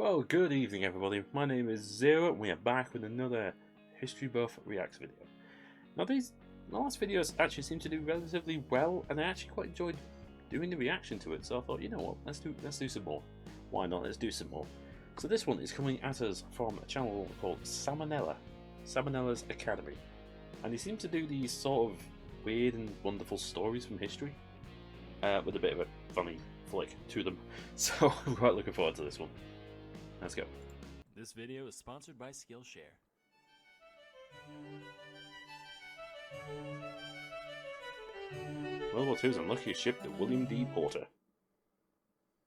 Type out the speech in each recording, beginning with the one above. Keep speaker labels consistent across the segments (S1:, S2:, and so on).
S1: Well, good evening everybody, my name is Zero and we are back with another History Buff Reacts video. Now the last videos actually seem to do relatively well and I actually quite enjoyed doing the reaction to it, so I thought, you know what, let's do some more. Why not, let's do some more. So this one is coming at us from a channel called Salmonella's Academy. And he seems to do these sort of weird and wonderful stories from history with a bit of a funny flick to them. So I'm quite looking forward to this one. Let's go.
S2: This video is sponsored by Skillshare.
S1: World War II's unluckiest ship, the William D. Porter.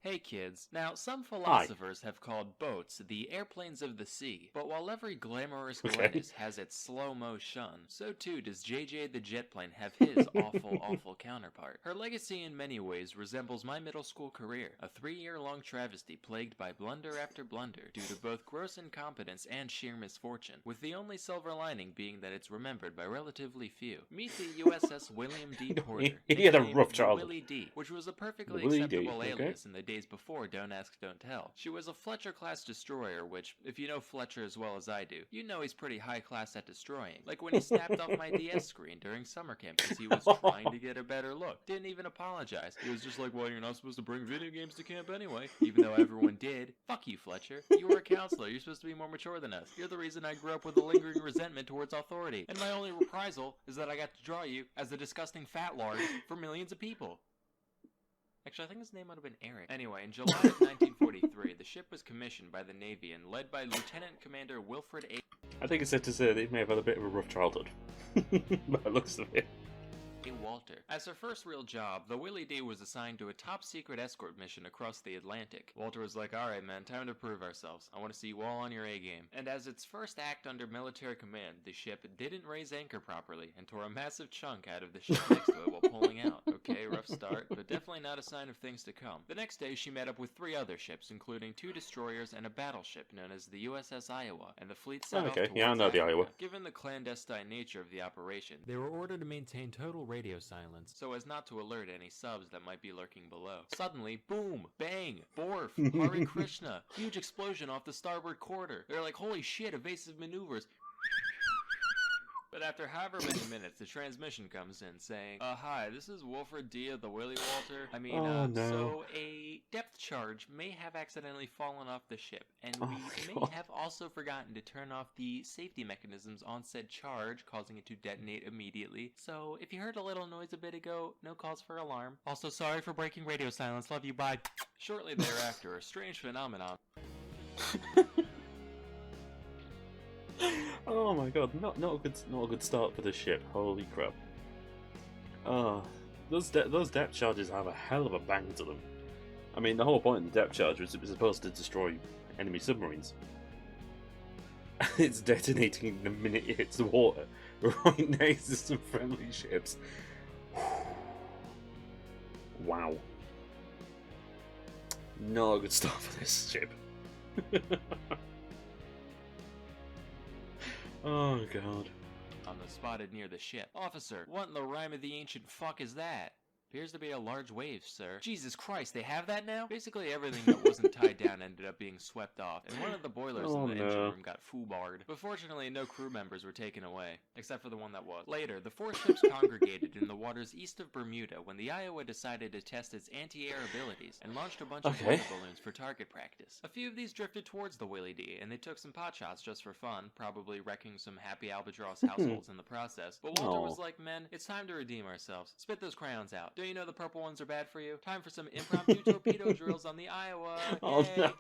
S2: Hey kids, now some philosophers have called boats the airplanes of the sea, but while every glamorous Glennis has its slow-mo shun, so too does JJ the jet plane have his awful counterpart. Her legacy in many ways resembles my middle school career, a 3-year-long travesty plagued by blunder after blunder due to both gross incompetence and sheer misfortune, with the only silver lining being that it's remembered by relatively few. Meet the USS William D. Porter,
S1: he had a rough childhood.
S2: Willie D, which was a perfectly acceptable alias in the days before Don't Ask, Don't Tell. She was a Fletcher-class destroyer, which, if you know Fletcher as well as I do, you know he's pretty high-class at destroying. Like when he snapped off my DS screen during summer camp because he was trying to get a better look. Didn't even apologize. He was just like, well, you're not supposed to bring video games to camp anyway. Even though everyone did. Fuck you, Fletcher. You were a counselor. You're supposed to be more mature than us. You're the reason I grew up with a lingering resentment towards authority. And my only reprisal is that I got to draw you as the disgusting fat lard for millions of people. Actually, I think his name might have been Eric. Anyway, in July of 1943, the ship was commissioned by the Navy and led by Lieutenant Commander Wilfred A.
S1: I think it's safe to say that he may have had a bit of a rough childhood, by the looks of it.
S2: Walter. As her first real job, the Willie D was assigned to a top-secret escort mission across the Atlantic. Walter was like, alright man, time to prove ourselves. I want to see you all on your A-game. And as its first act under military command, the ship didn't raise anchor properly and tore a massive chunk out of the ship next to it while pulling out. Okay, rough start, but definitely not a sign of things to come. The next day, she met up with 3 other ships, including 2 destroyers and a battleship known as the USS Iowa, and the fleet set off towards
S1: yeah, I know the
S2: Africa.
S1: Iowa.
S2: Given the clandestine nature of the operation, they were ordered to maintain total radio silence so as not to alert any subs that might be lurking below. Suddenly, boom, bang, borf, Hare Krishna, huge explosion off the starboard quarter. They're like, holy shit, evasive maneuvers. But after however many minutes, the transmission comes in saying, hi, this is Wilfred D of the Willie Walter. I mean,
S1: no.
S2: So a depth charge may have accidentally fallen off the ship, and we may have also forgotten to turn off the safety mechanisms on said charge, causing it to detonate immediately. So if you heard a little noise a bit ago, no cause for alarm. Also, sorry for breaking radio silence. Love you, bye. Shortly thereafter, a strange phenomenon.
S1: Oh my god, not a good start for the ship. Holy crap! Oh, those depth charges have a hell of a bang to them. I mean, the whole point of the depth charge was it was supposed to destroy enemy submarines. It's detonating the minute it hits the water, right next to some friendly ships. Wow. Not a good start for this ship. Oh god.
S2: On the spotted near the ship. Officer, what in the rhyme of the ancient fuck is that? Appears to be a large wave, sir. Jesus Christ, they have that now? Basically everything that wasn't tied down ended up being swept off, and one of the boilers in the engine room got foobarred. But fortunately, no crew members were taken away, except for the one that was. Later, the 4 ships congregated in the waters east of Bermuda when the Iowa decided to test its anti-air abilities and launched a bunch of water balloons for target practice. A few of these drifted towards the Willie D, and they took some pot shots just for fun, probably wrecking some happy albatross households in the process. But Walter was like, men, it's time to redeem ourselves. Spit those crayons out. Don't you know the purple ones are bad for you? Time for some impromptu torpedo drills on the Iowa.
S1: Oh no.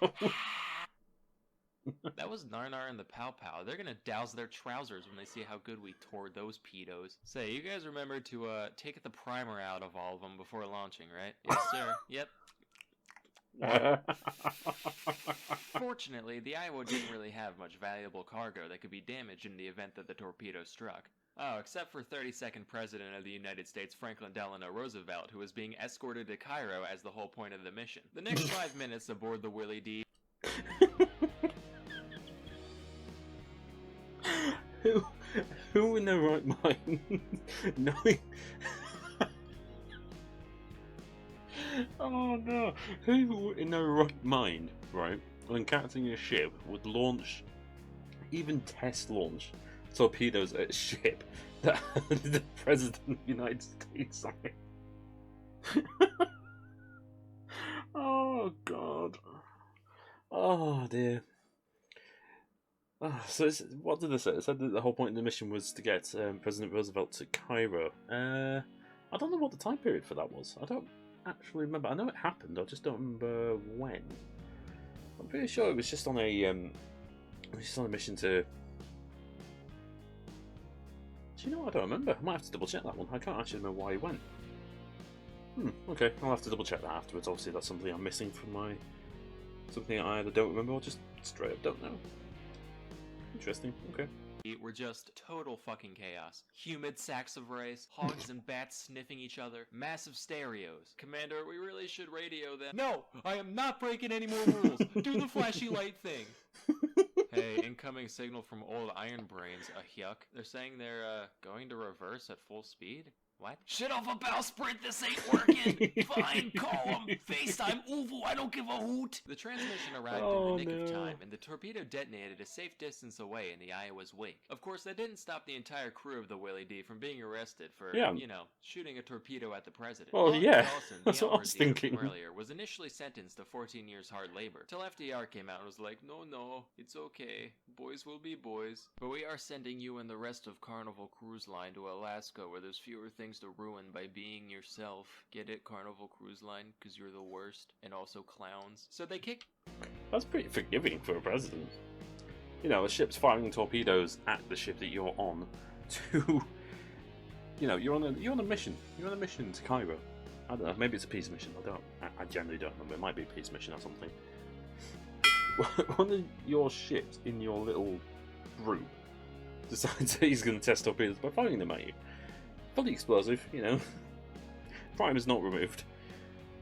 S2: That was Narnar and the Pow Pow. They're gonna douse their trousers when they see how good we tore those pedos. Say, you guys remember to take the primer out of all of them before launching, right? Yes, sir. Yep. Fortunately, the Iowa didn't really have much valuable cargo that could be damaged in the event that the torpedo struck. Oh, except for 32nd President of the United States Franklin Delano Roosevelt, who was being escorted to Cairo as the whole point of the mission. The next 5 minutes aboard the Willie D.
S1: Who in their right mind knowing Oh no! Who in their right mind, right, when captaining a ship would launch, even test launch, torpedoes at a ship that had the President of the United States on it. Oh, God. Oh, dear. So what did they say? It said that the whole point of the mission was to get President Roosevelt to Cairo. I don't know what the time period for that was. I don't actually remember. I know it happened, I just don't remember when. I'm pretty sure it was just on a mission to... Do you know what? I don't remember. I might have to double check that one. I can't actually remember why he went. Okay, I'll have to double check that afterwards. Obviously that's something I'm missing from my... Something I either don't remember or just straight up don't know. Interesting, okay.
S2: Were just total fucking chaos. Humid sacks of rice, hogs and bats sniffing each other, massive stereos. Commander, we really should radio them. No! I am not breaking any more rules! Do the flashy light thing! Hey, incoming signal from old Iron Brains, a yuck. They're saying they're, going to reverse at full speed? What? Shit off a bowsprit, this ain't working! Fine, call 'em! FaceTime, Uvu, I don't give a hoot! The transmission arrived in the nick of time, and the torpedo detonated a safe distance away in the Iowa's wake. Of course, that didn't stop the entire crew of the Willie D from being arrested for, you know, shooting a torpedo at the president.
S1: Well, yeah,
S2: Dawson,
S1: that's
S2: the
S1: what I was thinking.
S2: earlier, was initially sentenced to 14 years hard labor, till FDR came out and was like, no, it's okay. Boys will be boys. But we are sending you and the rest of Carnival Cruise Line to Alaska, where there's fewer things to ruin by being yourself. Get it, Carnival Cruise Line? Because you're the worst. And also clowns. So they kicked...
S1: That's pretty forgiving for a president. You know, a ship's firing torpedoes at the ship that you're on to... You know, you're on a mission. You're on a mission to Cairo. I don't know, maybe it's a peace mission. I generally don't remember. It might be a peace mission or something. One of your ships in your little group decides that he's going to test torpedoes by firing them at you. Fully explosive, you know. Prime is not removed.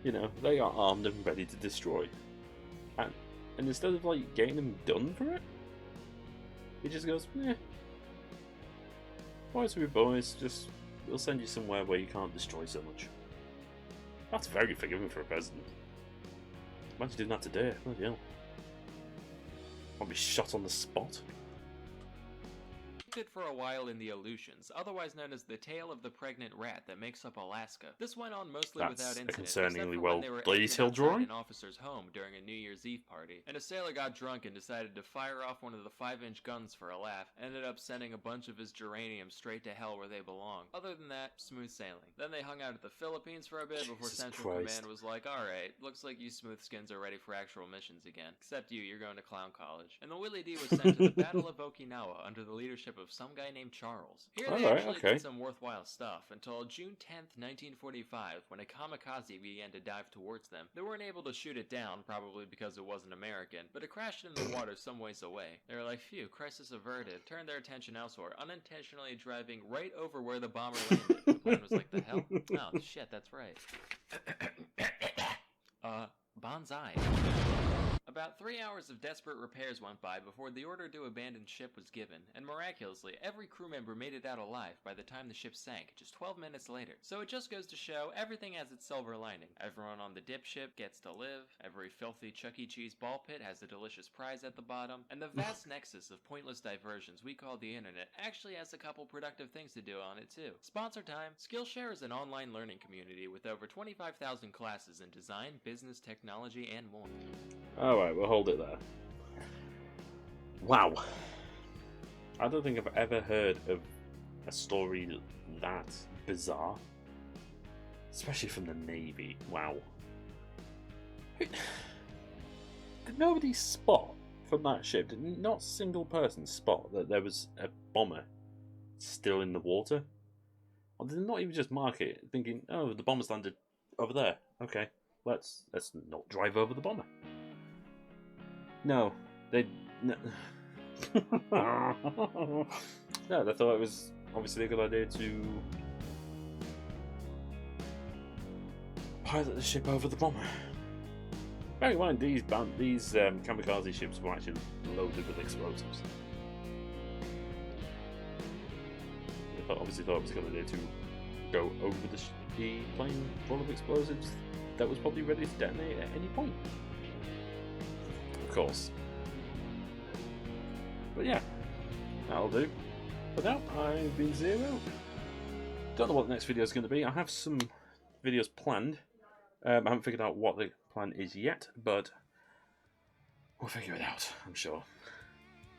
S1: You know, they are armed and ready to destroy. And instead of, like, getting them done for it, he just goes, boys will be boys, just, we'll send you somewhere where you can't destroy so much. That's very forgiving for a president. Imagine doing that today, bloody hell. I'll be shot on the spot.
S2: For a while in the Aleutians, otherwise known as the tale of the pregnant rat that makes up Alaska. This went on mostly without incident,
S1: a concerningly
S2: well
S1: detailed drawing.
S2: An officer's home during a New Year's Eve party, and a sailor got drunk and decided to fire off one of the 5-inch guns for a laugh. Ended up sending a bunch of his geranium straight to hell where they belong. Other than that, smooth sailing. Then they hung out at the Philippines for a bit before Central Command was like, "Alright, looks like you smooth skins are ready for actual missions again. Except you're going to clown college." And the Willie D was sent to the Battle of Okinawa under the leadership of some guy named Charles. Here they actually did some worthwhile stuff until June 10th, 1945, when a kamikaze began to dive towards them. They weren't able to shoot it down, probably because it wasn't American, but it crashed in the water some ways away. They were like, phew, crisis averted, turned their attention elsewhere, unintentionally driving right over where the bomber landed. The plane was like, the hell? Oh, shit, that's right. Bonsai. About 3 hours of desperate repairs went by before the order to abandon ship was given, and miraculously, every crew member made it out alive by the time the ship sank, just 12 minutes later. So it just goes to show, everything has its silver lining. Everyone on the dipship gets to live, every filthy Chuck E. Cheese ball pit has a delicious prize at the bottom, and the vast nexus of pointless diversions we call the internet actually has a couple productive things to do on it too. Sponsor time! Skillshare is an online learning community with over 25,000 classes in design, business, technology, and more.
S1: Alright, we'll hold it there. Wow. I don't think I've ever heard of a story that bizarre. Especially from the Navy. Wow. Did nobody spot from that ship, did not a single person spot that there was a bomber still in the water? Or did they not even just mark it, thinking, oh, the bomber's landed over there. Okay, let's not drive over the bomber. No, they... No. No, they thought it was obviously a good idea to pilot the ship over the bomber. Bear in mind, these kamikaze ships were actually loaded with explosives. They obviously thought it was a good idea to go over the plane full of explosives that was probably ready to detonate at any point. course. But yeah, that'll do. For now, I've been Zero. Don't know what the next video is going to be. I have some videos planned. I haven't figured out what the plan is yet, but we'll figure it out, I'm sure.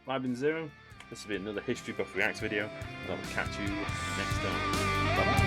S1: I've been Zero. This will be another History Buff Reacts video, and I will catch you next time. Bye bye.